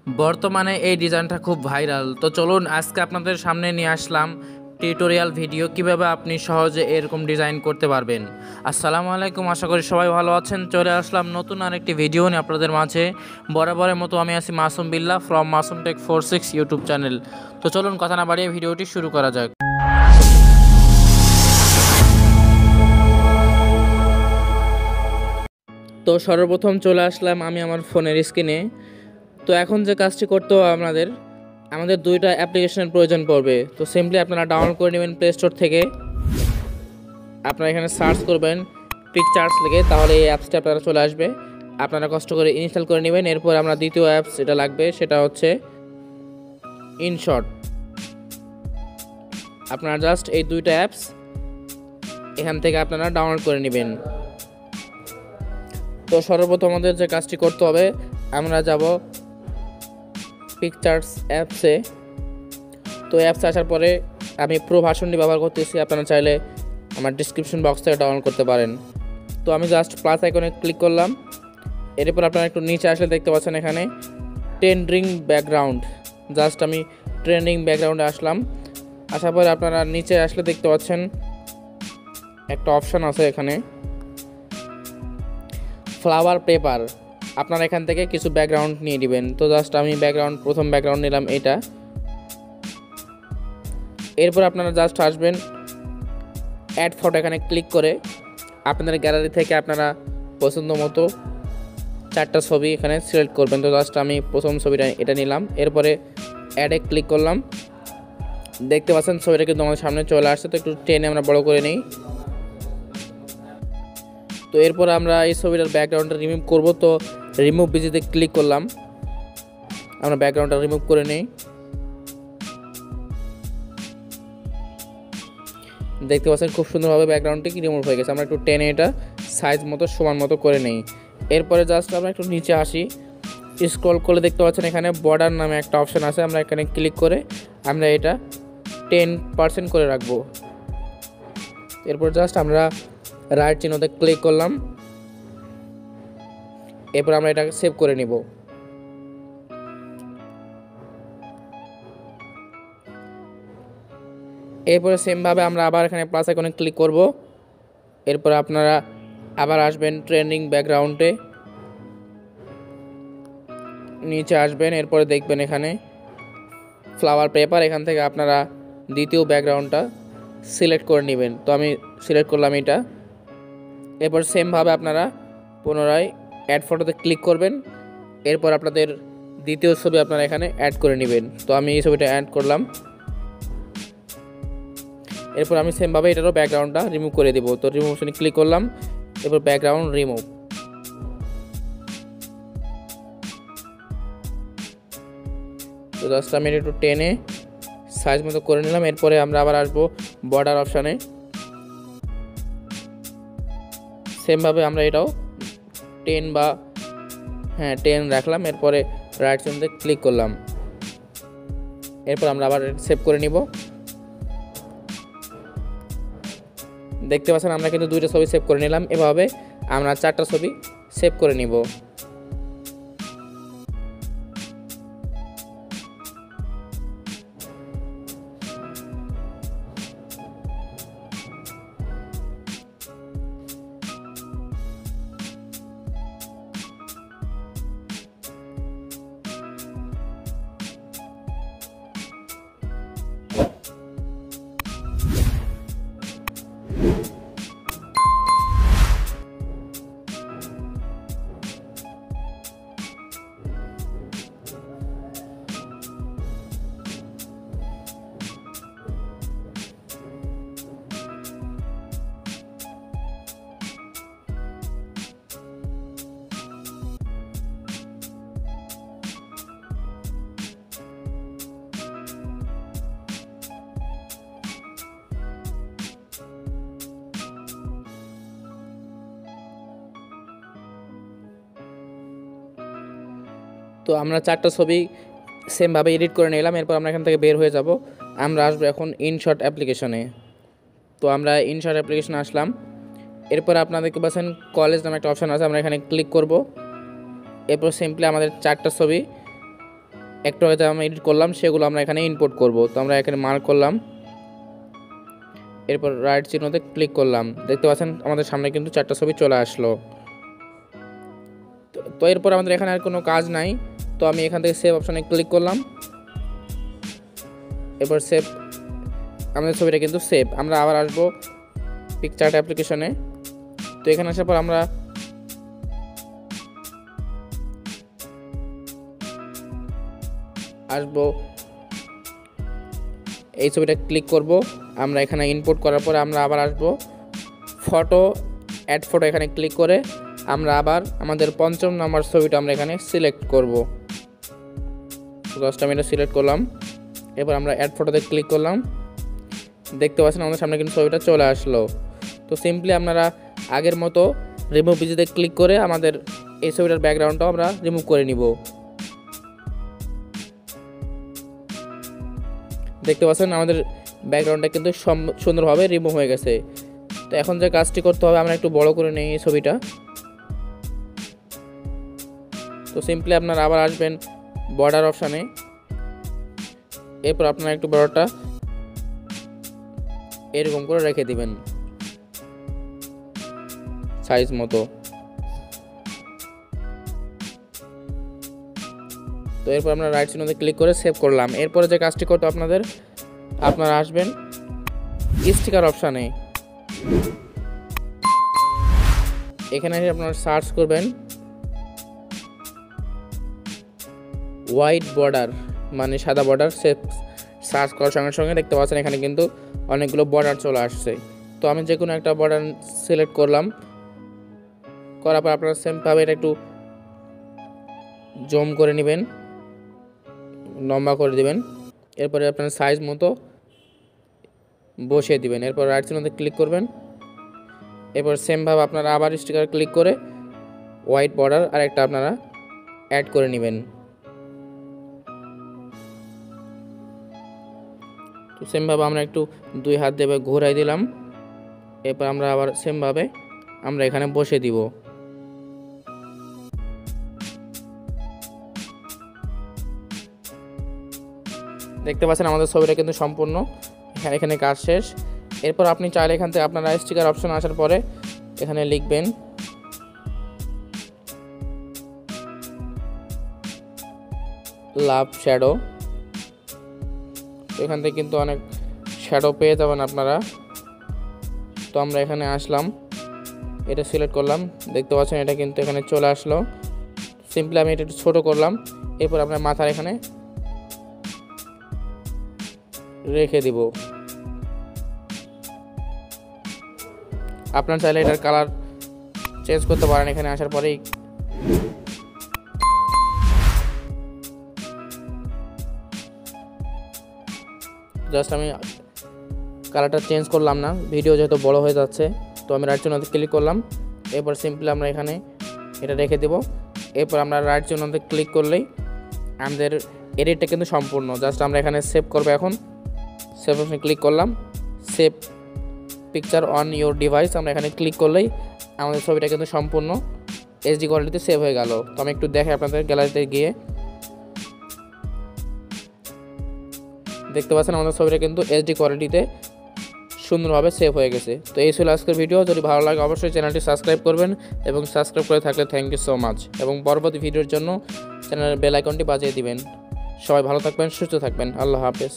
বর্তমানে এই ডিজাইনটা খুব ভাইরাল। তো চলুন আজকে আপনাদের সামনে নিয়ে আসলাম টিউটোরিয়াল ভিডিও কিভাবে আপনি সহজে এরকম ডিজাইন করতে পারবেন। আসসালামু আলাইকুম, আশা করি সবাই ভালো আছেন। চলে আসলাম নতুন আরেকটি ভিডিও নিয়ে আপনাদের মাঝে। বরাবরের মতো আমি আছি Masum Billah from Masum tech 46 YouTube channel. তো চলুন কথা না বাড়িয়ে ভিডিওটি শুরু করা যাক। তো সর্বপ্রথম চলে আসলাম আমি আমার ফোনের স্ক্রিনে। তো এখন যে কাজটি করতে হবে আমাদের দুইটা অ্যাপ্লিকেশনের প্রয়োজন পড়বে। তো সিম্পলি আপনারা ডাউনলোড করে নেবেন প্লে স্টোর থেকে। আপনারা এখানে সার্চ করবেন পিকচার্টস লিখে, তাহলে এই অ্যাপসটা আপনারা চলে আসবে। আপনারা কষ্ট করে ইনস্টল করে নেবেন। এরপর আমরা দ্বিতীয় অ্যাপস যেটা লাগবে সেটা হচ্ছে ইনশট। আপনারা জাস্ট এই দুইটা অ্যাপস এখান থেকে আপনারা ডাউনলোড করে নেবেন। তো সর্বপ্রথম আমাদের যে কাজটি করতে হবে, আমরা যাব পিকচার্টস অ্যাপসে। তো অ্যাপসে আসার পরে আমি প্রো ভার্সনটি ব্যবহার করতেছি, আপনারা চাইলে আমার ডিসক্রিপশন বক্স থেকে ডাউনলোড করতে পারেন। তো আমি জাস্ট প্লাস আইকনে ক্লিক করলাম। এরপর আপনারা একটু নিচে আসলে দেখতে পাচ্ছেন এখানে ট্রেন্ডিং ব্যাকগ্রাউন্ড। জাস্ট আমি ট্রেন্ডিং ব্যাকগ্রাউন্ডে আসলাম। আসার পরে আপনারা নিচে আসলে দেখতে পাচ্ছেন একটা অপশান আছে এখানে ফ্লাওয়ার পেপার। আপনারা এখান থেকে কিছু ব্যাকগ্রাউন্ড নিয়ে নেবেন। তো জাস্ট আমি প্রথম ব্যাকগ্রাউন্ড নিলাম এটা। এরপর আপনারা জাস্ট আসবেন অ্যাড ফটো, এখানে ক্লিক করে আপনাদের গ্যালারি থেকে আপনারা পছন্দ মতো 4টা ছবি এখানে সিলেক্ট করবেন। তো জাস্ট আমি প্রথম ছবিটা এটা নিলাম। এরপরে অ্যাডে ক্লিক করলাম। দেখতে পাচ্ছেন ছবিটা কিন্তু আমাদের সামনে চলে আসছে। তো একটু টেনে আমরা বড় করে নিই। তো এরপর আমরা এই ছবিটার ব্যাকগ্রাউন্ডটা রিমুভ করব। তো রিমুভ বিজিতে ক্লিক করলাম, আমরা ব্যাকগ্রাউন্ডটা রিমুভ করে নিই। দেখতে পাচ্ছেন খুব সুন্দরভাবে ব্যাকগ্রাউন্ডটি রিমুভ হয়ে গেছে। আমরা একটু টেনে এটা সাইজ মতো সমান মতো করে নেই। এরপরে জাস্ট আমরা একটু নিচে আসি, স্ক্রল করে দেখতে পাচ্ছেন এখানে বর্ডার নামে একটা অপশান আছে। আমরা এখানে ক্লিক করে আমরা এটা 10% করে রাখবো। এরপর জাস্ট আমরা রাইট চিহ্নতে ক্লিক করলাম। এরপর আমরা এটা সেভ করে নিব। এরপরে সেমভাবে আমরা আবার এখানে প্লাস আইকনে ক্লিক করব। এরপর আপনারা আবার আসবেন ট্রেন্ডিং ব্যাকগ্রাউন্ডে, নিচে আসবেন। এরপরে দেখবেন এখানে ফ্লাওয়ার পেপার, এখান থেকে আপনারা দ্বিতীয় ব্যাকগ্রাউন্ডটা সিলেক্ট করে নেবেন। তো আমি সিলেক্ট করলাম এটা। এরপর সেমভাবে আপনারা পুনরায় অ্যাড ফটোতে ক্লিক করবেন। এরপর আপনাদের দ্বিতীয় ছবি আপনারা এখানে অ্যাড করে নেবেন। তো আমি এই ছবিটা অ্যাড করলাম। এরপর আমি সেমভাবে এটারও ব্যাকগ্রাউন্ডটা রিমুভ করে দেবো। তো রিমুভ অপশনে ক্লিক করলাম। এরপর ব্যাকগ্রাউন্ড রিমুভ। তো জাস্ট আমি একটু টেনে সাইজ মতো করে নিলাম। এরপরে আমরা আবার আসবো বর্ডার অপশানে। সেমভাবে আমরা এটাও 10 রাখলাম। এরপরে রাইট চিহ্নতে ক্লিক করলাম। এরপর আমরা আবার সেভ করে নিব। দেখতে পাচ্ছেন আমরা কিন্তু 2টা ছবি সেভ করে নিলাম। এভাবে আমরা 4টা ছবি সেভ করে নিব। তো আমরা 4টা ছবি সেমভাবে এডিট করে নিলাম। এরপর আমরা এখান থেকে বের হয়ে যাব। আমরা আসবো এখন ইনশট অ্যাপ্লিকেশনে। তো আমরা ইনশট অ্যাপ্লিকেশনে আসলাম। এরপর আপনারা দেখতে পাচ্ছেন কলেজ নামে একটা অপশান আছে, আমরা এখানে ক্লিক করব। এরপর সিম্পলি আমাদের 4টা ছবি একটু আগে আমরা এডিট করলাম সেগুলো আমরা এখানে ইনপুট করব। তো আমরা এখানে মার্ক করলাম, এরপর রাইট চিহ্নতে ক্লিক করলাম। দেখতে পাচ্ছেন আমাদের সামনে কিন্তু 4টা ছবি চলে আসলো। তো এরপর আমাদের এখানে আর কোনো কাজ নাই। তো আমি এখান থেকে সেভ অপশানে ক্লিক করলাম, এরপর সেভ, আমাদের ছবিটা কিন্তু সেভ। আমরা আবার আসবো পিকচার্ট অ্যাপ্লিকেশনে। তো এখানে আসার পর আমরা আসবো, এই ছবিটা ক্লিক করব। আমরা এখানে ইনপুট করার পরে আমরা আবার আসবো ফটো, অ্যাড ফটো, এখানে ক্লিক করে আমরা আবার আমাদের 5ম নাম্বার ছবিটা আমরা এখানে সিলেক্ট করব। জাস্ট আমি এটা সিলেক্ট করলাম, এবার আমরা অ্যাড ফটোতে ক্লিক করলাম। দেখতে পাচ্ছেন আমাদের সামনে কিন্তু ছবিটা চলে আসলো। তো সিম্পলি আপনারা আগের মতো রিমুভ ইজিতে ক্লিক করে আমাদের এই ছবিটার ব্যাকগ্রাউন্ডটাও আমরা রিমুভ করে নিব। দেখতে পাচ্ছেন আমাদের ব্যাকগ্রাউন্ডটা কিন্তু সুন্দরভাবে রিমুভ হয়ে গেছে। তো এখন যে কাজটি করতে হবে, আমরা একটু বড় করে নিই এই ছবিটা। তো সিম্পলি আপনারা আবার আসবেন বর্ডার অপশানে, এরপর আপনারা একটু বর্ডারটা এরকম করে রেখে দিবেন সাইজ মতো। তো এরপর আমরা রাইট চিহ্নতে ক্লিক করে সেভ করলাম। এরপরে যে কাজটি করতে আপনারা আসবেন স্টিকার অপশানে, এখানে আপনারা সার্চ করবেন হোয়াইট বর্ডার, মানে সাদা বর্ডার। সার্চ করার সঙ্গে সঙ্গে দেখতে পাচ্ছেন এখানে কিন্তু অনেকগুলো বর্ডার চলে আসছে। তো আমি যে কোনো একটা বর্ডার সিলেক্ট করলাম, করার পর আপনারা সেমভাবে এটা একটু জুম করে নেবেন, লম্বা করে দিবেন, এরপরে আপনার সাইজ মতো বসিয়ে দিবেন। এরপর রাইট চিহ্নতে ক্লিক করবেন, এরপর সেমভাবে আপনারা আবার স্টিকার ক্লিক করে হোয়াইট বর্ডার আর একটা আপনারা অ্যাড করে নেবেন। তো সেমভাবে আমরা একটু 2 হাত দিয়ে ঘোরাই দিলাম, এরপর আমরা আবার সেমভাবে আমরা এখানে বসে দিব। দেখতে পাচ্ছেন আমাদের ছবিটা কিন্তু সম্পূর্ণ এখানে কাজ শেষ। এরপর আপনি চাইলে এখান থেকে আপনারা স্টিকার অপশন আসার পরে এখানে লিখবেন লাভ শ্যাডো। এখান থেকে কিন্তু অনেক শ্যাডো পেয়ে যাবেন আপনারা। তো আমরা এখানে আসলাম, এটা সিলেক্ট করলাম, দেখতে পাচ্ছেন এটা কিন্তু এখানে চলে আসলো। সিম্পলি আমি এটা একটু ছোটো করলাম, এরপর আপনার মাথার এখানে রেখে দিব। আপনার চাইলে এটার কালার চেঞ্জ করতে পারেন এখানে আসার পরেই। জাস্ট আমি কালারটা চেঞ্জ করলাম না, ভিডিও যেহেতু বড় হয়ে যাচ্ছে। তো আমি রাইট চিহ্নতে ক্লিক করলাম, এরপর সিম্পলি আমরা এখানে এটা রেখে দেব। এরপর আমরা রাইট চিহ্নতে ক্লিক করলেই আমাদের এডিটটা কিন্তু সম্পূর্ণ। জাস্ট আমরা এখানে সেভ করবো। এখন সেভ অপশনে ক্লিক করলাম, save picture on your device, আমরা এখানে ক্লিক করলেই আমাদের ছবিটা কিন্তু সম্পূর্ণ এইচডি কোয়ালিটিতে সেভ হয়ে গেল। তো আমি একটু দেখে আপনাদের গ্যালারিতে গিয়ে দেখতে পাচ্ছেন আমাদের ছবিটা কিন্তু এইচডি কোয়ালিটিতে সুন্দরভাবে সেভ হয়ে গেছে। তো এই ছিল আজকের ভিডিও। যদি ভালো লাগে অবশ্যই চ্যানেলটি সাবস্ক্রাইব করবেন, এবং সাবস্ক্রাইব করে থাকলে থ্যাংক ইউ সো মাচ, এবং পরবর্তী ভিডিওর জন্য চ্যানেলের বেল আইকনটি বাজিয়ে দিবেন। সবাই ভালো থাকবেন, সুস্থ থাকবেন, আল্লাহ হাফেজ।